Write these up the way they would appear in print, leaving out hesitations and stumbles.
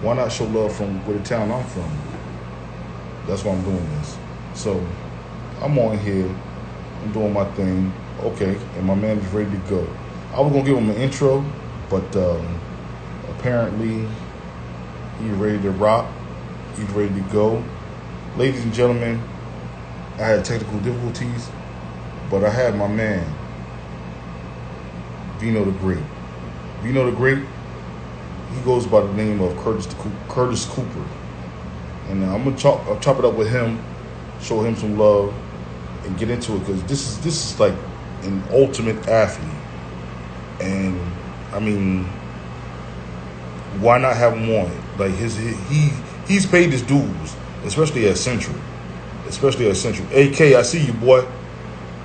Why not show love from where the town I'm from? That's why I'm doing this. So I'm on here. I'm doing my thing. Okay, and my man is ready to go. I was gonna give him an intro, but apparently he's ready to rock. He's ready to go. Ladies and gentlemen, I had technical difficulties, but I had my man, Vino the Great. Vino the Great, he goes by the name of Curtis Cooper. And I'm gonna chop it up with him, show him some love, and get into it because this is like an ultimate athlete. And I mean, why not have him on? Like he's paid his dues, especially at Central. Especially at Central. AK, I see you, boy.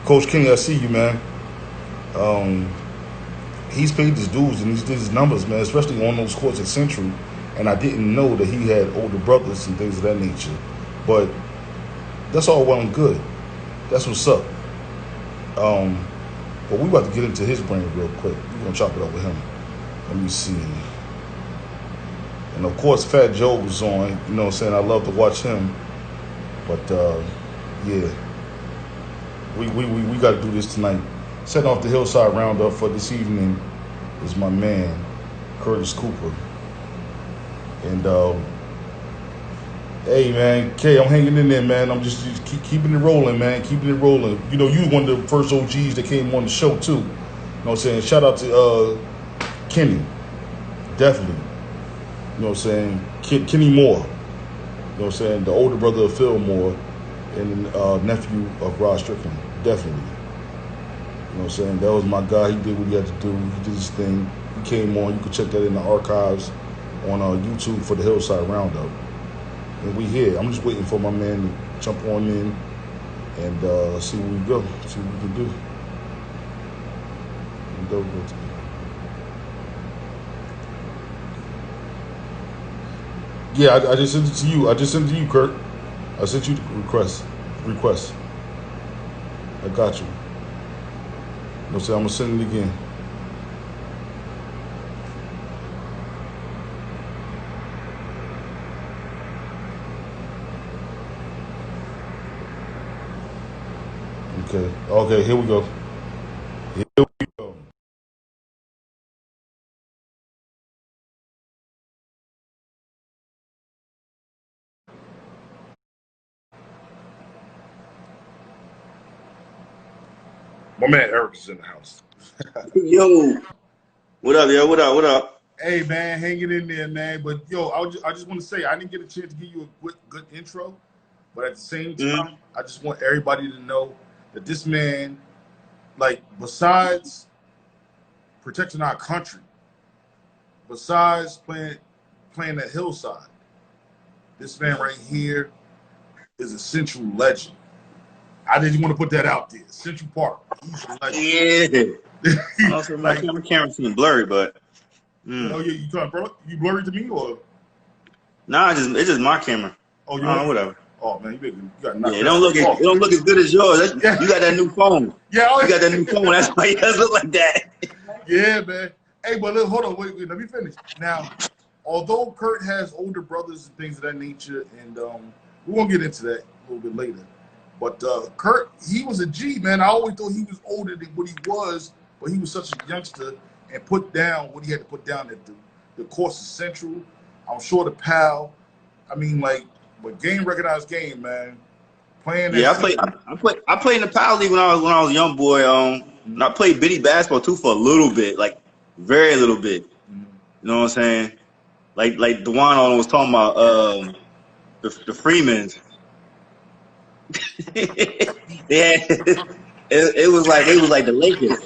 Coach King, I see you, man. Um, he's paid his dues and he's did his numbers, man, especially on those courts at Central. And I didn't know that he had older brothers and things of that nature. But that's all well and good. That's what's up. Um, but we about to get into his brain real quick. We're gonna chop it up with him. Let me see. And of course, Fat Joe was on. You know what I'm saying? I love to watch him. But yeah, we got to do this tonight. Setting off the Hillside Roundup for this evening is my man, Curtis Cooper. And hey, man, K, I'm hanging in there, man. I'm just keeping it rolling, man. Keeping it rolling. You know, you one of the first OGs that came on the show, too. You know what I'm saying? Shout out to Kenny. Definitely. You know what I'm saying? Kenny Moore. You know what I'm saying? The older brother of Phil Moore and nephew of Rod Strickland. Definitely. You know what I'm saying? That was my guy. He did what he had to do. He did his thing. He came on. You can check that in the archives on YouTube for the Hillside Roundup. And we here. I'm just waiting for my man to jump on in and see where we go. See what we can do. Yeah, I just sent it to you. I just sent it to you, Kurt. I sent you the request. I got you. No, say I'm gonna send it again. Okay. Okay. Here we go. Here we go. My man Eric is in the house. Yo, what up, yo? What up? What up? Hey man, hanging in there, man. But yo, I just want to say I didn't get a chance to give you a good intro, but at the same Mm. time, I just want everybody to know that this man, like, besides protecting our country, besides playing at Hillside, this man right here is a Central legend. I didn't want to put that out there. Central Park, he's a legend. Yeah. Also, my Like, camera's seems blurry, but oh yeah, you blurry to me or? nah, it's just my camera. Oh, you want? Whatever. Oh man, you got to Yeah, knock it that don't look off. it don't look as good as yours. Yeah, You got that new phone. yeah, You got that new phone. That's why it does look like that. yeah, man. Hey, but look, hold on, wait, let me finish. Now, although Kurt has older brothers and things of that nature, and we're gonna get into that a little bit later. But Kurt, he was a G, man. I always thought he was older than what he was, but he was such a youngster and put down what he had to put down at the course of Central. I'm sure the PAL. I mean, like, but game recognized game, man. Playing that. Yeah, I played in the Power League when I was a young boy. And I played bitty basketball too for a little bit, like very little bit. Mhm. You know what I'm saying? Like Dewan was talking about the Freemans. Yeah, it was like the Lakers,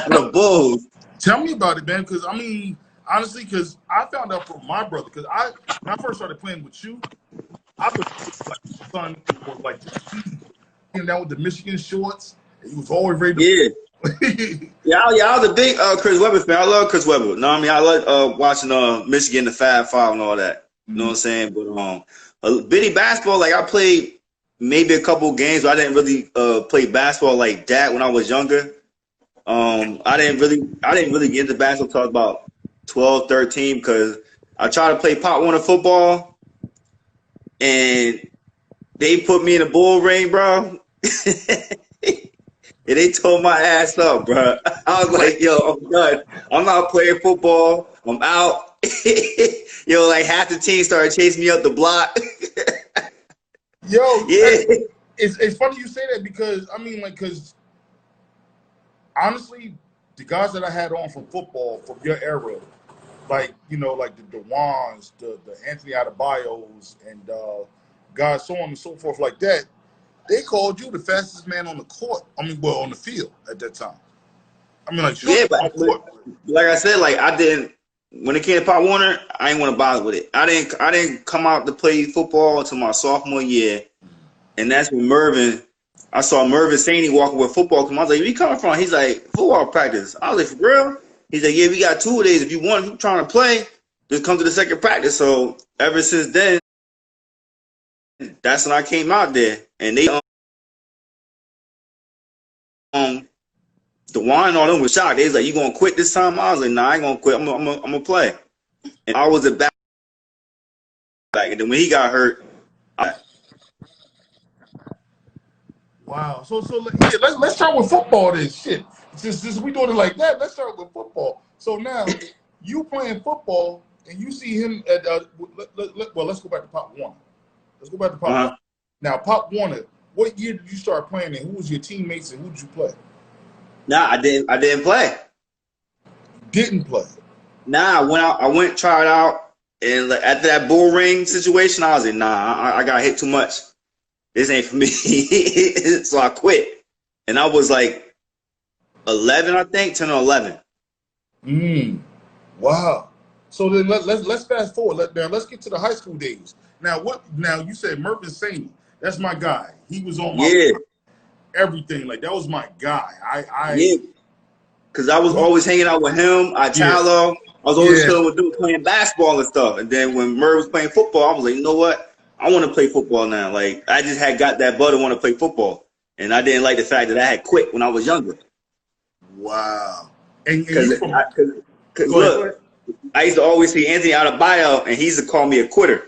the Bulls. Tell me about it, man. Because I mean, honestly, because I found out from my brother. Because when I first started playing with you, I was like son was like came down with the Michigan shorts. And he was always ready Yeah, to. yeah, I was a big Chris Webber fan. I love Chris Webber. No, I mean I love watching Michigan the 5-5 and all that. You know what I'm saying? But bitty basketball, like I played maybe a couple games, but I didn't really play basketball like that when I was younger. I didn't really get into basketball until I was about 12, 13 because I tried to play Pop Warner football, and they put me in a bull ring, bro. And they tore my ass up, bro. I was like, yo, I'm done. I'm not playing football. I'm out. Yo, like half the team started chasing me up the block. Yo, Yeah. it's funny you say that because I mean, like, because honestly, the guys that I had on from football from your era, like like the Dewans, the Anthony Adebayos, and guys so on and so forth like that, they called you the fastest man on the court. I mean, well, on the field at that time. I mean, like, sure, Yeah, on the court. like I said, like I didn't. When it came to Pop Warner, I didn't want to bother with it. I didn't come out to play football until my sophomore year, and that's when I saw Mervin Saney walking with football. I was like, "Where you coming from?" He's like, "Football practice." I was like, "For real?" He's like, "Yeah, we got 2 days. If you want, if you're trying to play, just come to the second practice." So ever since then, that's when I came out there, and they the wine and all them was shocked. They was like, "You gonna quit this time?" I was like, "Nah, I ain't gonna quit. I'm gonna play." And I was a back, and then when he got hurt, Wow. So yeah, let's start with football then. Shit. Since we doing it like that, let's start with football. So now you playing football and you see him at well, let's go back to Pop Warner. Let's go back to Pop Warner. Now, Pop Warner, what year did you start playing and who was your teammates and who did you play? nah, I didn't play. Didn't play. Nah, I went tried out, and after that bull ring situation, I was like, nah, I got hit too much. This ain't for me. So I quit, and I was like 11, I think, 10 or 11. Wow. So then let's fast forward. Let's get to the high school days. Now you said Mervin Saney. That's my guy. He was on my everything. Like that was my guy. Yeah. Cause I was always hanging out with him. Italo. I was always chilling with them playing basketball and stuff. And then when Merv was playing football, I was like, you know what? I want to play football now. Like I just had got that bug to want to play football, and I didn't like the fact that I had quit when I was younger. Wow. And Cause look, I used to always see Anthony Adebayo, and he used to call me a quitter.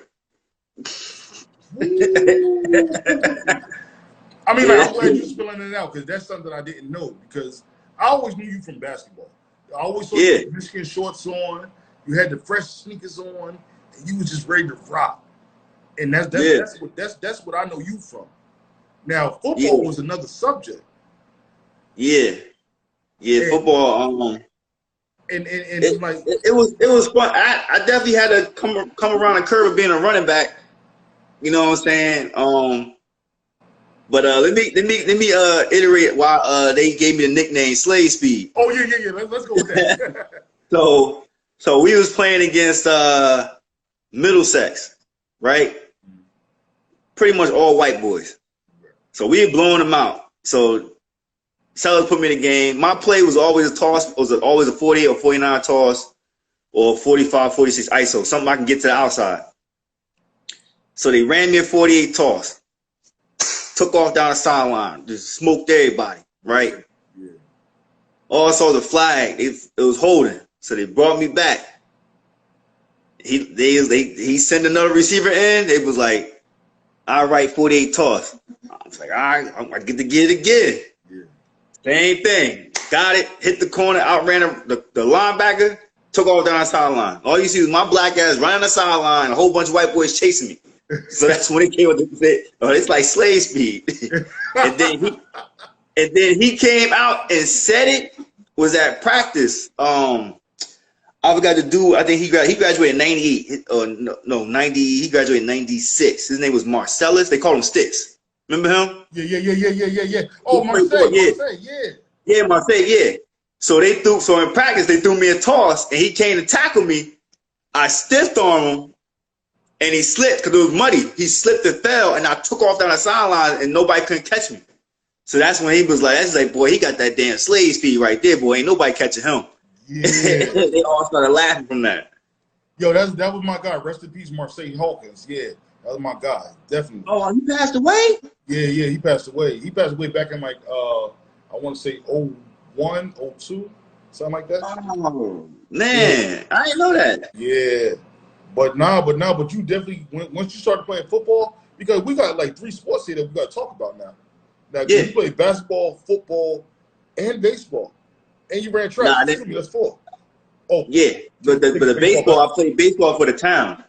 I mean, like, I'm glad you're spilling it out because that's something I didn't know because I always knew you from basketball. I always saw you with Michigan shorts on. You had the fresh sneakers on, and you was just ready to rock. And that's what I know you from. Now, football was another subject. Football. And like it was fun. I definitely had to come around the curve of being a running back. You know what I'm saying? But let me iterate why they gave me the nickname Slave Speed. Oh yeah. Let's go with that. so we was playing against Middlesex, right? Pretty much all white boys. So we had blown them out. So Sellers put me in the game. My play was always a toss. It was always a 48 or 49 toss or 45, 46 ISO. Something I can get to the outside. So they ran me a 48 toss. Took off down the sideline. Just smoked everybody, right? Yeah. Also the flag, it was holding. So they brought me back. He sent another receiver in. They was like, all right, 48 toss. I was like, all right, I get to get it again. Yeah. Same thing. Got it, hit the corner, outran the linebacker, took off down the sideline. All you see was my black ass running the sideline, a whole bunch of white boys chasing me. So that's when it came with the it's like Slave Speed. and then he came out and said it was at practice. I forgot to do. I think he graduated in 98 or no 90. He graduated in 96. His name was Marcellus. They called him Sticks. Remember him? Yeah. Oh, Marcel. Yeah, Marcel. Yeah. So in practice they threw me a toss and he came to tackle me. I stiffed on him and he slipped because it was muddy. He slipped and fell and I took off down the sideline and nobody couldn't catch me. So that's when he was like, boy, he got that damn Slave Speed right there, boy. Ain't nobody catching him. Yeah. They all started laughing from that. Yo, that was my guy. Rest in peace, Marcel Hawkins. Yeah, that was my guy. Definitely. Oh, he passed away? Yeah, he passed away. He passed away back in like I want to say 01, 02, something like that. Oh man, I didn't know that. Yeah. But you definitely once you started playing football, because we got like 3 sports here that we got to talk about now. Now Yeah. you play basketball, football, and baseball, and you ran track. Nah, Excuse me, that's 4. Oh, yeah, but the baseball, I played baseball for the town.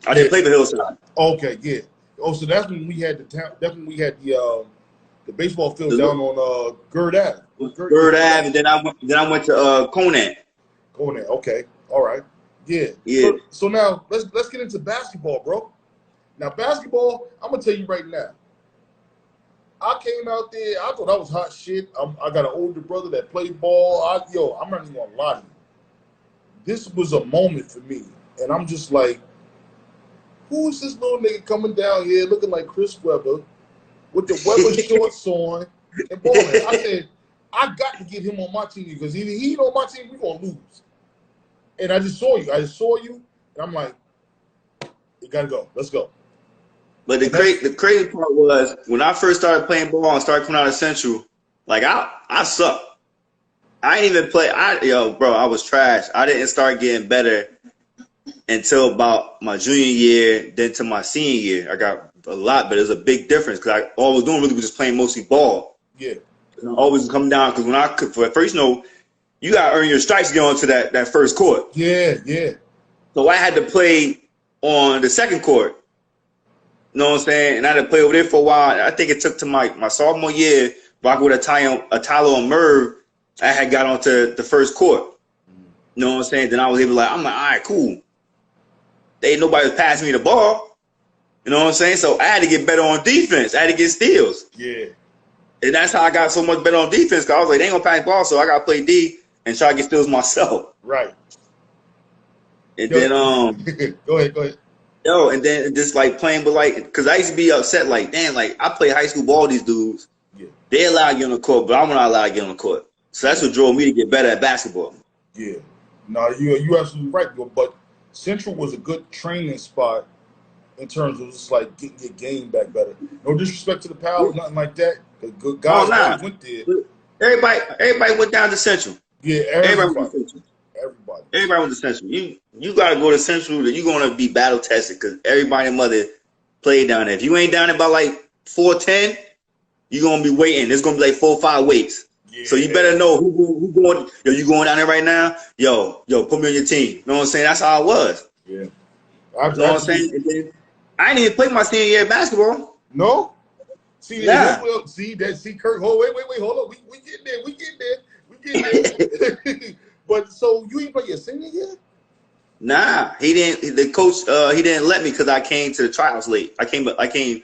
I didn't play for Hillside. Okay, yeah. Oh, so that's when we had the town. That's when we had the baseball field down on Gerd Ave. Gerd Ave, and then I went to Conan. Conan. Okay, all right, yeah. Yeah. So now let's get into basketball, bro. Now basketball, I'm gonna tell you right now. I came out there. I thought I was hot shit. I got an older brother that played ball. I'm not even gonna lie to you. This was a moment for me, and I'm just like, who is this little nigga coming down here looking like Chris Webber with the Webber shorts on and balling? I said, I got to get him on my team because either he on my team, we're gonna lose. And I just saw you. And I'm like, you gotta go. Let's go. But the crazy part was when I first started playing ball and started coming out of Central, like I sucked. I didn't even play. Bro, I was trash. I didn't start getting better until about my junior year, then to my senior year. I got a lot, but there's a big difference because all I was doing really was just playing mostly ball. Yeah. And I always come down because when I could, for first, you got to earn your stripes to get onto that first court. Yeah, yeah. So I had to play on the second court. You know what I'm saying? And I had to play over there for a while. I think it took to my sophomore year, rocking with Tyler and Merv, I had got onto the first court. You know what I'm saying? Then I was able to I'm like, all right, cool. They ain't nobody was passing me the ball. You know what I'm saying? So I had to get better on defense. I had to get steals. Yeah. And that's how I got so much better on defense, because I was like, they ain't gonna pass the ball, so I gotta play D and try to get steals myself. Right. And then go ahead. And then just like playing with because I used to be upset, like, damn, like I play high school ball, these dudes. Yeah. They allow to get on the court, but I'm not allowed to get on the court. So that's what drove me to get better at basketball. Yeah. No, you absolutely right. But Central was a good training spot in terms of just like getting your game back better. No disrespect to the Pals, nothing like that. Good guys went there. Everybody went down to Central. Yeah, everybody went to Central. Everybody went to Central. You gotta go to Central. You're gonna be battle tested because everybody and mother played down there. If you ain't down there by like 4:10, you're gonna be waiting. It's gonna be like 4 or 5 waits. Yeah. So you better know who going. Yo, you going down there right now? Yo, put me on your team. You know what I'm saying? That's how it was. Yeah. You know what I'm saying? And then, I didn't even play my senior year of basketball. No. See, Kurt. Oh, wait, hold on. We getting there. But so you ain't play your senior year? Nah, he didn't. The coach, he didn't let me because I came to the trials late. I came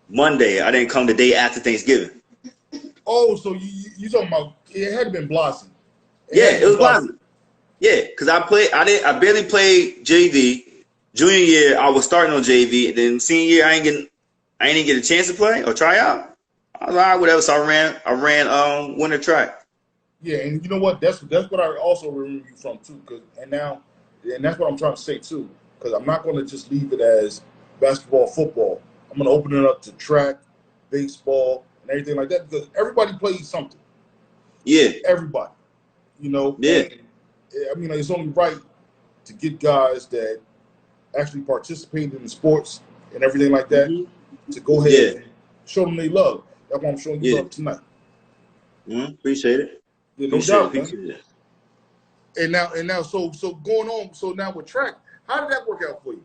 Monday. I didn't come the day after Thanksgiving. Oh, so you talking about it had been Blossom? It was Blossom. Yeah, because I barely played JV. Junior year, I was starting on JV. And then senior year, I didn't get a chance to play or try out. I was all right, whatever. So I ran winter track. Yeah, and you know what? That's what I also remember you from too. And that's what I'm trying to say too. Because I'm not going to just leave it as basketball, football. I'm going to open it up to track, baseball, and everything like that, because everybody plays something. Yeah. Everybody. You know? Yeah. And, I mean, it's only right to get guys that actually participate in the sports and everything like that to go ahead and show them they love. That's why I'm showing you love tonight. Appreciate it. Yeah, no doubt. Appreciate it. And now, so going on. So now with track, how did that work out for you?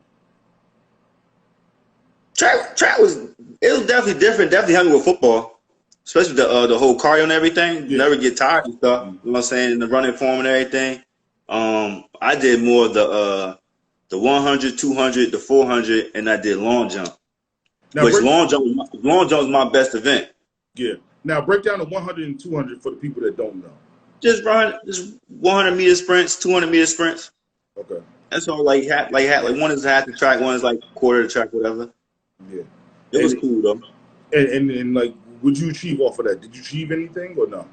Track was definitely different. Definitely hung with football, especially the whole cardio and everything. You never get tired and stuff. You know what I'm saying? The running form and everything. I did more of the 100, 200, the 400, and I did long jump. Now, long jump was my best event. Yeah. Now break down the 100 and 200 for the people that don't know. Just 100 meter sprints, 200 meter sprints. Okay. That's all like one is half the track, one is like quarter of the track, whatever. Yeah. It was cool though. And like, would you achieve off of that? Did you achieve anything or no?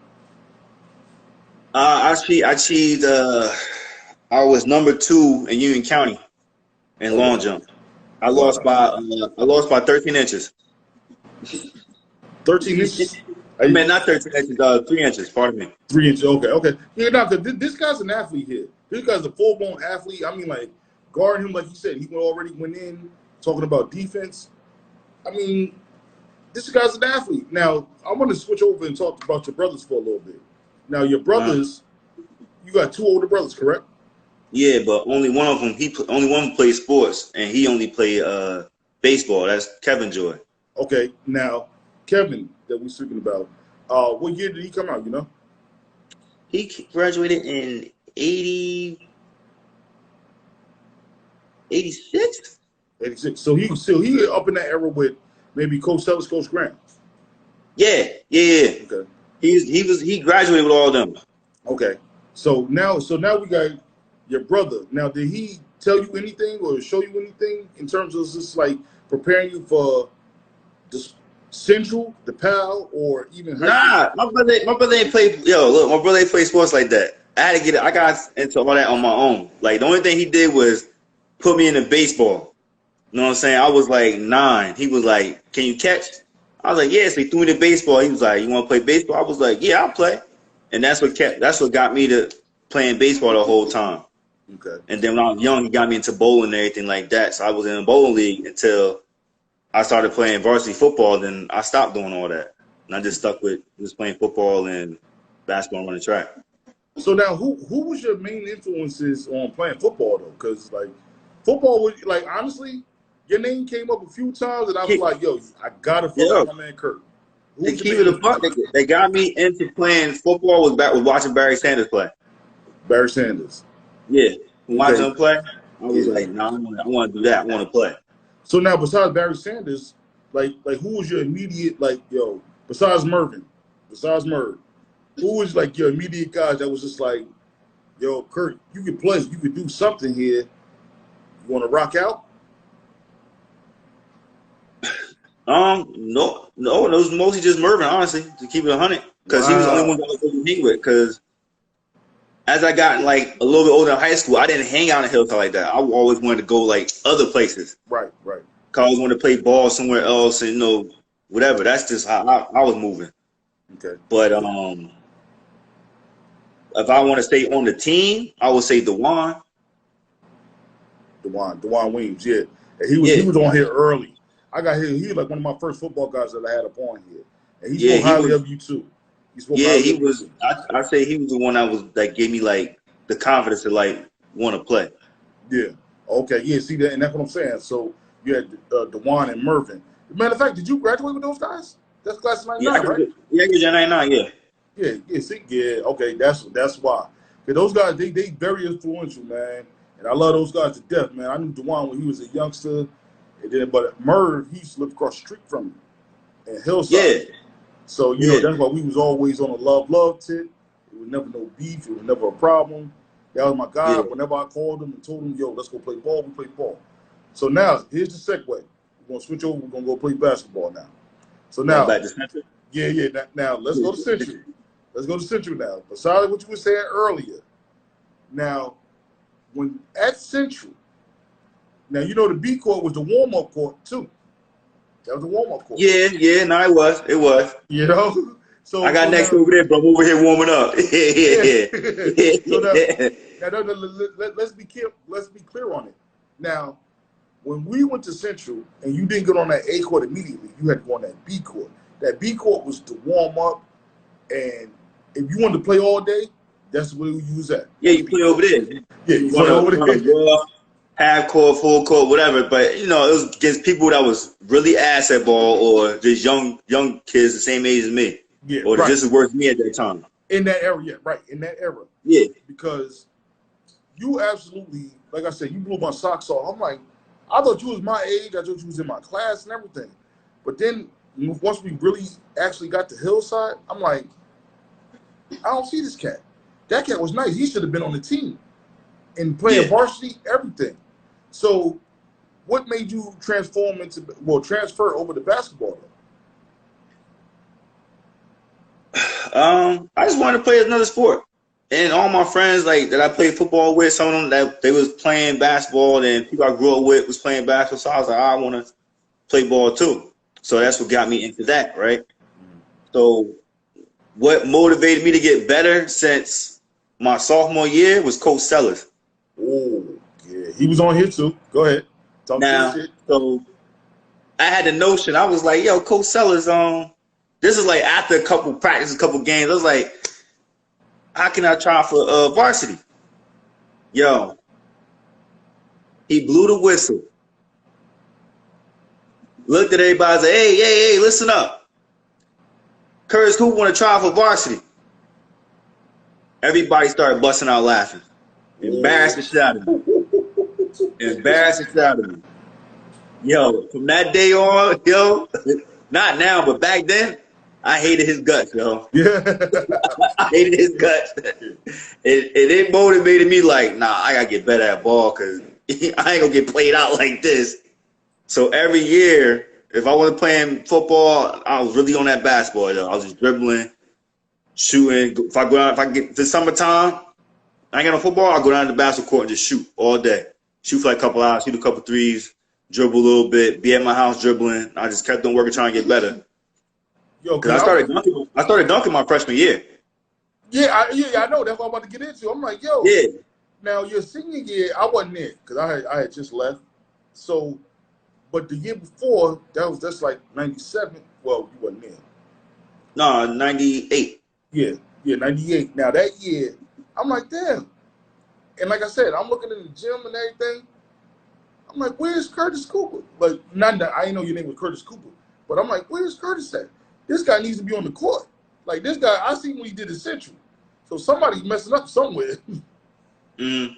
I achieved. I was number 2 in Union County in long jump. I lost by 13 inches. 13 inches? I mean, not 13 inches, 3 inches, pardon me. 3 inches, okay. Yeah, no, because this guy's an athlete here. This guy's a full-blown athlete. I mean, like, guarding him, like you said, he already went in talking about defense. I mean, this guy's an athlete. Now, I want to switch over and talk about your brothers for a little bit. Now, your brothers, you got 2 older brothers, correct? Yeah, but only one of them. Only one plays sports, and he only played baseball. That's Kevin Joy. Okay, now Kevin that we're speaking about, what year did he come out? You know, he graduated in 86. 86. So he up in that era with maybe Coach Ellis, Coach Graham. Yeah. Okay. He graduated with all of them. Okay. So now we got your brother. Now, did he tell you anything or show you anything in terms of just like preparing you for the Central, the PAL, or even high school? My brother ain't play. Yo, look, my brother ain't play sports like that. I had to get it. I got into all that on my own. Like the only thing he did was put me into baseball. You know what I'm saying? I was like 9. He was like, "Can you catch?" I was like, "Yeah." So he threw me to baseball. He was like, "You want to play baseball?" I was like, "Yeah, I'll play." And that's what got me to playing baseball the whole time. Okay. And then when I was young, he got me into bowling and everything like that. So I was in a bowling league until I started playing varsity football. Then I stopped doing all that, and I just stuck with just playing football and basketball and running track. So now, who was your main influences on playing football though? Because like football was like honestly, your name came up a few times, and I was like, "Yo, I gotta follow my man Kurt." To keep it a buck, they got me into playing football was watching Barry Sanders play. Barry Sanders. Yeah, watching him play, I was like, "No, I want to do that. I want to play." So now, besides Barry Sanders, like who was your immediate besides Merv, who was like your immediate guy that was just like, "Yo, Kurt, you can play, you can do something here. You want to rock out?" No, it was mostly just Mervin, honestly, to keep it 100, because he was the only one that I was going to hang with. Because as I got like a little bit older in high school, I didn't hang out in Hillside like that. I always wanted to go like other places. Right. Cause I always wanted to play ball somewhere else, and whatever. That's just how I was moving. Okay. But if I want to stay on the team, I would say Dewan Williams, yeah. And he was on here early. I got here. He was like one of my first football guys that I had up on here, and he spoke highly of you too. He was. I say he was the one that gave me like the confidence to like want to play. Yeah. Okay. Yeah. See that, and that's what I'm saying. So you had Dewan and Mervin. Matter of fact, did you graduate with those guys? That's class of '99, right? Yeah, I graduated in '99. Yeah. Yeah. See. Yeah. Okay. That's why. Cause those guys, they very influential, man. And I love those guys to death, man. I knew Dewan when he was a youngster. And then, but Merv, he used to live across the street from me in Hillside. Yeah. So, you know, that's why we was always on a love tip. It was never no beef. It was never a problem. That was my guy. Yeah. Whenever I called him and told him, yo, let's go play ball, we play ball. So now, here's the segue. We're going to switch over. We're going to go play basketball now. So now, back to Central? Yeah. Now, let's go to Central. Let's go to Central now. Besides what you were saying earlier, now, when at Central, now, you know, the B court was the warm-up court, too. That was the warm-up court. Yeah, no, it was. You know? So I got next over there, but I'm over here warming up. Yeah. So now, let's be clear on it. Now, when we went to Central and you didn't get on that A court immediately, you had to go on that B court. That B court was to warm up, and if you wanted to play all day, that's where you was at. Yeah, you play over there. Yeah, you play over there. Half court, full court, whatever. But, you know, it was against people that was really ass at ball or just young kids the same age as me. Yeah, or just as worth me at that time. In that era, yeah, right. In that era. Yeah. Because you absolutely, like I said, you blew my socks off. I'm like, I thought you was my age. I thought you was in my class and everything. But then once we really actually got to Hillside, I'm like, I don't see this cat. That cat was nice. He should have been on the team and playing varsity, everything. So what made you transfer over to basketball though? I just wanted to play another sport. And all my friends like that I played football with, some of them that they was playing basketball, and people I grew up with was playing basketball. So I was like, I want to play ball too. So that's what got me into that, right? So what motivated me to get better since my sophomore year was Coach Sellers. Oh, yeah. He was on here too. Go ahead. Talk to your Now, shit. so I had the notion. I was like, yo, Coach Sellers, this is like after a couple practices, a couple games. I was like, how can I try for varsity? Yo, he blew the whistle. Looked at everybody and said, hey, listen up. Curtis Cooper want to try for varsity. Everybody started busting out laughing. Embarrassed the shit out of me. Embarrassed the shit out of me. Yo, from that day on, yo, not now, but back then, I hated his guts, yo. Yeah. I hated his guts. It motivated me like, nah, I got to get better at ball because I ain't going to get played out like this. So every year, if I wasn't playing football, I was really on that basketball, yo. I was just dribbling, shooting. If I get to summertime, I ain't got no football, I'll go down to the basketball court and just shoot all day. Shoot for like a couple hours, shoot a couple threes, dribble a little bit, be at my house dribbling. I just kept on working, trying to get better. Yo, Because I started dunking my freshman year. Yeah, I know. That's what I'm about to get into. I'm like, yo. Yeah. Now, your senior year, I wasn't there because I had just left. So, but the year before, that's like 97. Well, you wasn't there. No, 98. Yeah, 98. Now, that year, I'm like, damn. And like I said, I'm looking in the gym and everything. I'm like, where's Curtis Cooper? Like, not that I didn't know your name was Curtis Cooper, but I'm like, where's Curtis at? This guy needs to be on the court. Like, this guy, I seen when he did the Central. So somebody's messing up somewhere. Mm.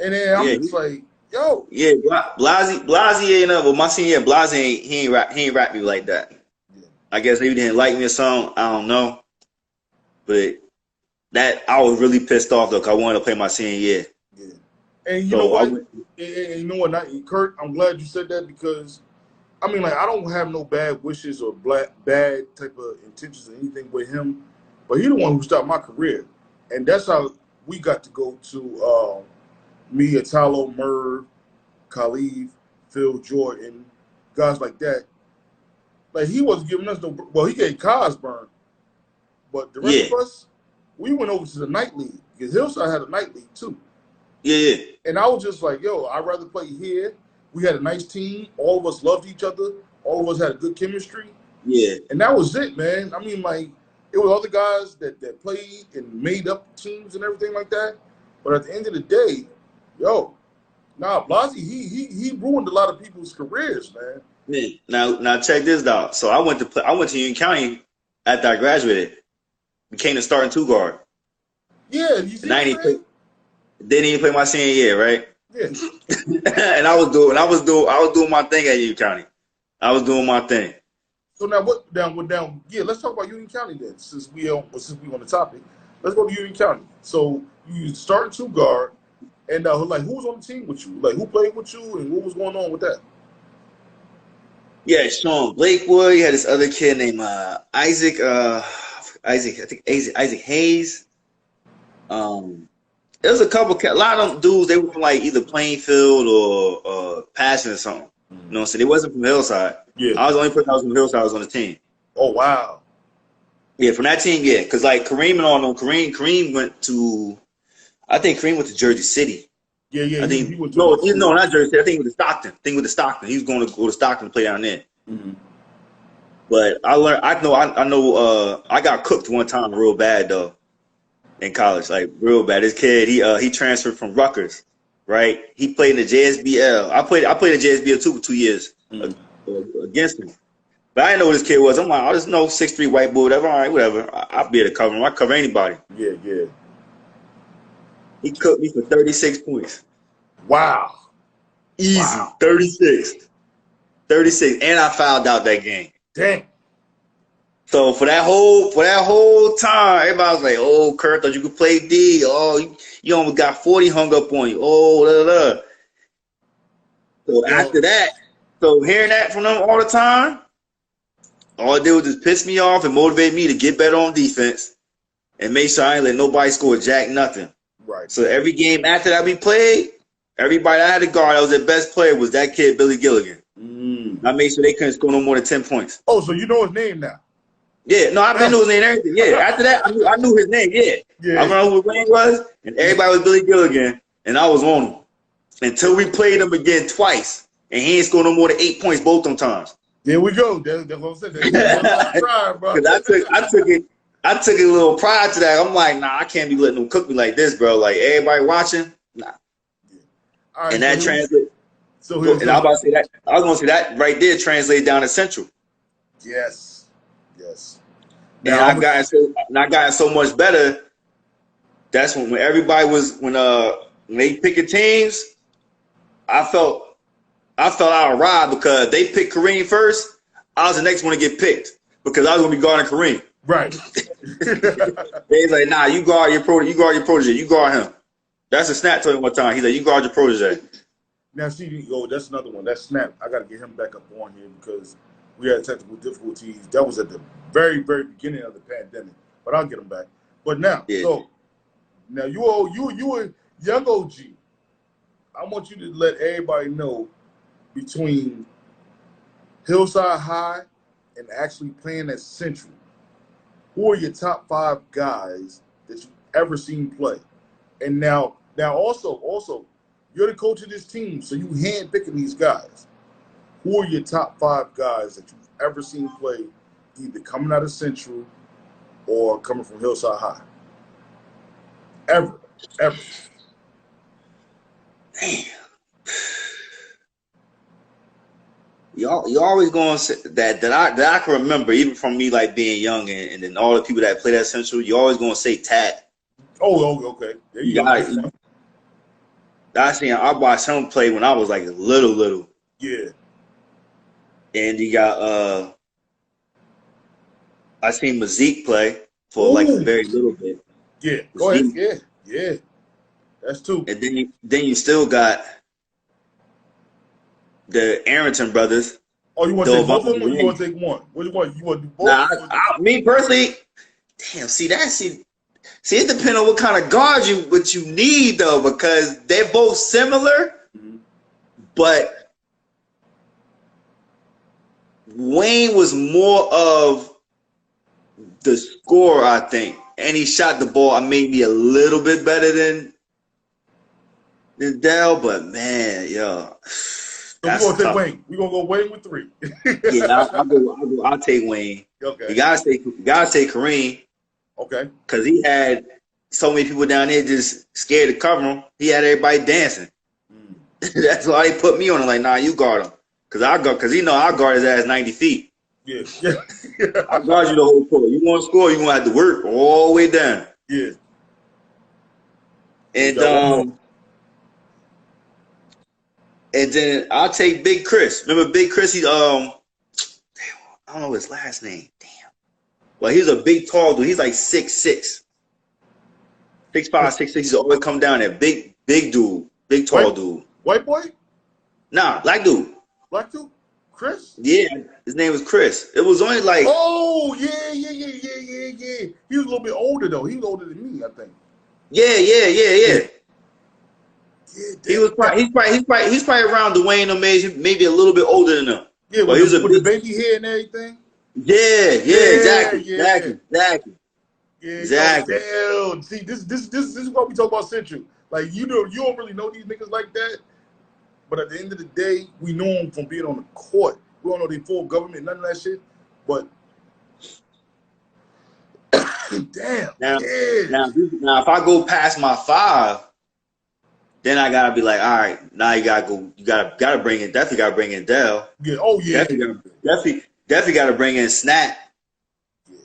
And then I'm just like, yo. Yeah, Blasey ain't up. Well, my senior year, Blasey he ain't rap me like that. Yeah. I guess maybe he didn't like me or something. I don't know. But that I was really pissed off though, because I wanted to play my senior year. Yeah. And you know what? And you know what, Kurt, I'm glad you said that because I mean, like, I don't have no bad wishes or bad type of intentions or anything with him, but he the one who started my career. And that's how we got to go to me, Atalo, Merv, Khalif, Phil Jordan, guys like that. Like, he wasn't giving us no – well, he gave Cosburn. But the rest of us, we went over to the night league because Hillside had a night league too. Yeah. And I was just like, yo, I'd rather play here. We had a nice team. All of us loved each other. All of us had a good chemistry. Yeah. And that was it, man. I mean, like, it was other guys that played and made up teams and everything like that. But at the end of the day, yo, Blasey, he ruined a lot of people's careers, man. Yeah. Now check this out. So I went to Union County after I graduated. Became a starting two guard. Yeah, you see what I'm saying? Didn't even play my senior year, right? Yeah. And I was doing my thing at Union County. I was doing my thing. So now yeah, let's talk about Union County then, since we on the topic. Let's go to Union County. So you started two guard, and like, who was on the team with you? Like, who played with you, and what was going on with that? Yeah, Sean Blakewood. You had this other kid named Isaac. I think Isaac Hayes. There was a lot of them dudes. They were from like either Plainfield or Passion or something. You know what I'm saying? They wasn't from Hillside. Yeah. I was the only person that was from Hillside. I was on the team. Oh wow. Yeah, from that team, yeah. Because like Kareem and all them, Kareem went to, I think Kareem went to Jersey City. Yeah. I think he went to no, not Jersey City. I think he went to Stockton. He was going to go to Stockton to play down there. Mm-hmm. But I learned. I know. I got cooked one time real bad though, in college, like real bad. This kid, he transferred from Rutgers, right? He played in the JSBL. I played in the JSBL too for 2 years against him. But I didn't know who this kid was. I'm like, I just know 6'3" white boy, whatever. All right, whatever. I'll be able to cover him. I cover anybody. Yeah. He cooked me for 36 points. Wow. Easy. Wow. 36, and I fouled out that game. Dang. So for that whole time, everybody was like, "Oh, Kurt, thought you could play D. Oh, you almost got 40 hung up on you. Oh, da da da." So after that, hearing that from them all the time, all it did was just piss me off and motivate me to get better on defense and make sure I ain't let nobody score jack nothing. Right. So every game after that we played, everybody I had to guard that was their best player was that kid Billy Gilligan. I made sure they couldn't score no more than 10 points. Oh, so you know his name now? Yeah, no, I didn't know his name and everything. Yeah, after that, I knew his name. Yeah. I remember who his name was, and everybody was Billy Gilligan, and I was on him. until we played him again twice, and he ain't scored no more than 8 points both them times. There we go. That's what I'm saying. That's pride, bro. Because I took a little pride to that. I'm like, nah, I can't be letting them cook me like this, bro. Like everybody watching, nah. Yeah. All right, and that translates. So and I was about to say that. I was gonna say that right there translates down to Central. Yes. Yes. And I got so much better. That's when everybody was when they picking teams. I felt I arrived because they picked Kareem first. I was the next one to get picked because I was gonna be guarding Kareem. Right. They's like, nah, you guard your protege, you guard him. That's a Snap told him one time. He's like, you guard your protege. Now see, that's another one. That's Snap. I gotta get him back up on here because we had technical difficulties. That was at the very, very beginning of the pandemic. But I'll get him back. But now, so now you a young OG. I want you to let everybody know between Hillside High and actually playing at Central, who are your top 5 guys that you've ever seen play? And now also, you're the coach of this team, so you handpicking these guys. Who are your top 5 guys that you've ever seen play, either coming out of Central or coming from Hillside High? Ever. Damn. You always going to say that I can remember, even from me like being young and then all the people that played at Central, you always going to say Tat. Oh, okay. There you go. I watched him play when I was like little. Yeah. And you got I seen Mazik play for like a very little bit. Yeah. Go ahead. Yeah. That's 2. And then you still got the Arrington brothers. Oh, you want to take both of them or you want to take one? What do you want? You want to do both? Nah, me personally, damn, see, it depends on what kind of guard you need though, because they're both similar, but Wayne was more of the scorer, I think. And he shot the ball maybe a little bit better than Dell, but man, yo. So we're gonna take Wayne. We're gonna go Wayne with 3. Yeah, I'll take Wayne. Okay. You gotta say Kareem. Okay. Because he had so many people down there just scared to cover him. He had everybody dancing. That's why they put me on him. Like, nah, you guard him. Because I'll guard his ass 90 feet. Yeah. I'll guard you the whole court. You want to score, you're going to have to work all the way down. Yeah. And then I'll take Big Chris. Remember Big Chris? He I don't know his last name. Damn. Well, he's a big tall dude. He's like 6'6". 6'5", 6'6". He's always come down there. Big dude. Big tall dude. White boy? Nah, black dude. Black dude? Chris? Yeah, his name was Chris. It was only like. Oh yeah. He was a little bit older though. He was older than me, I think. Yeah. He's probably around Dwayne or maybe a little bit older than him. Yeah, but he was with the baby hair and everything. Yeah, exactly. Yeah, exactly. Damn. See, this is what we talk about Central. Like you don't really know these niggas like that. But at the end of the day, we know them from being on the court. We don't know they full government, none of that shit. But damn. Now, if I go past my 5, then I gotta be like, all right, now you gotta go. You gotta bring in. Definitely gotta bring in Dell. Yeah. Oh yeah. Definitely gotta bring in Snap. Yeah.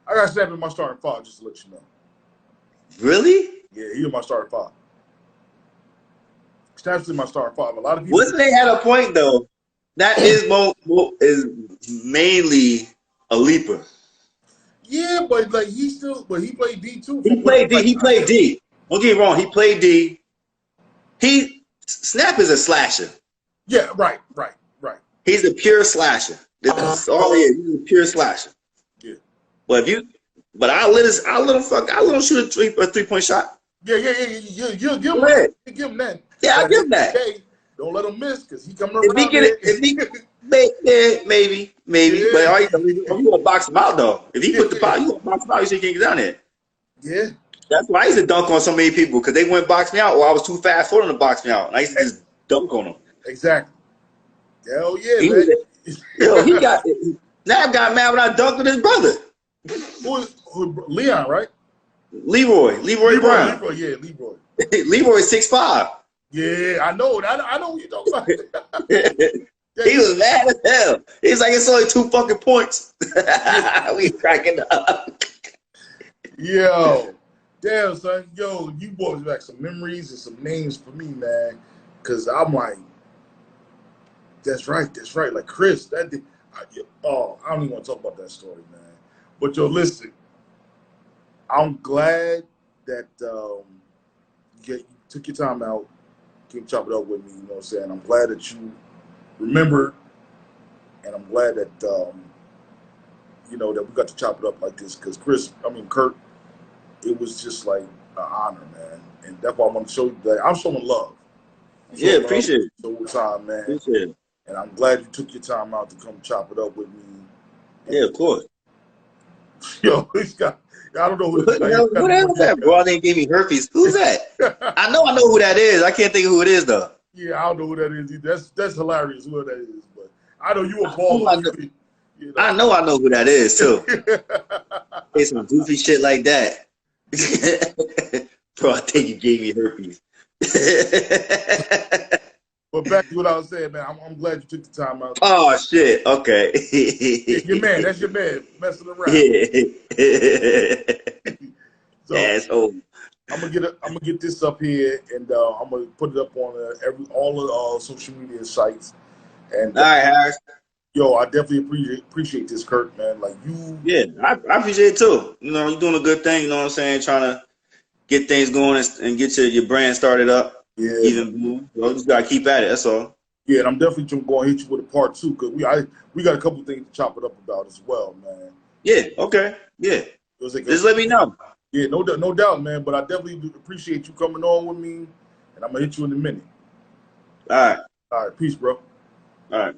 I got Snap in my starting 5, just to let you know. Really? Yeah, he's in my starting 5. Snap's in my starting 5. A lot of people. Wasn't they at a point though? That is mainly a leaper. Yeah, but like he played D too. He played D. Don't get me wrong. He played D. Snap is a slasher. Yeah, right. He's a pure slasher. That's all he is. He's a pure slasher. Yeah. But I let him shoot a 3-point shot. Yeah. You give him that. Yeah, I'll give him that. Okay, don't let him miss because he coming around. Maybe. Yeah. But you gonna box him out though. If he put the power, you gonna box him out. You say he can't get down there. Yeah. That's why I used to dunk on so many people because they wouldn't box me out, or I was too fast for them to box me out. And I used to just dunk on them. Exactly. Hell yeah, He man. was, yo, he got Nav got mad when I dunked on his brother. Leon, right? Leroy Brown. Leroy, yeah, Leroy. Leroy 6'5". Yeah, I know. I know what you're talking about. He was mad as hell. He's like, it's only 2 fucking points. We cracking up. Yo, damn, son. Yo, you brought back some memories and some names for me, man. Because I'm like, that's right. Like Chris, that did. I don't even want to talk about that story, man. But yo, listen, I'm glad that you took your time out, came chop it up with me. You know what I'm saying? I'm glad that you remembered, and I'm glad that you know, that we got to chop it up like this. Because Kurt, it was just like an honor, man. And that's why I want to show you that I'm showing love. Yeah, appreciate it. The whole time, man. Appreciate it. And I'm glad you took your time out to come chop it up with me. Yeah, of course. Yo, he's got. I don't know who the hell is that? Bro, they gave me herpes. Who's that? I know who that is. I can't think of who it is though. Yeah, I don't know who that is. That's hilarious who that is. But I know you a baller. You know. I know who that is too. It's some goofy shit like that. Bro, I think you gave me herpes. But back to what I was saying, man. I'm glad you took the time out. Oh shit! Okay. Your man. That's your man. Messing around. Yeah. So, asshole. I'm gonna get this up here, and I'm gonna put it up on all the social media sites. And all right, Harris. Yo, I definitely appreciate this, Kurt, man. Like you. Yeah, I appreciate it too. You know, you're doing a good thing. You know what I'm saying? Trying to get things going and get your brand started up. Yeah. Even more. You just gotta keep at it. That's all. Yeah, and I'm definitely going to hit you with a part 2 because we got a couple things to chop it up about as well, man. Yeah. Okay. Yeah. Just let me know. Yeah, no doubt, man. But I definitely appreciate you coming on with me, and I'm gonna hit you in a minute. All right. All right. Peace, bro. All right.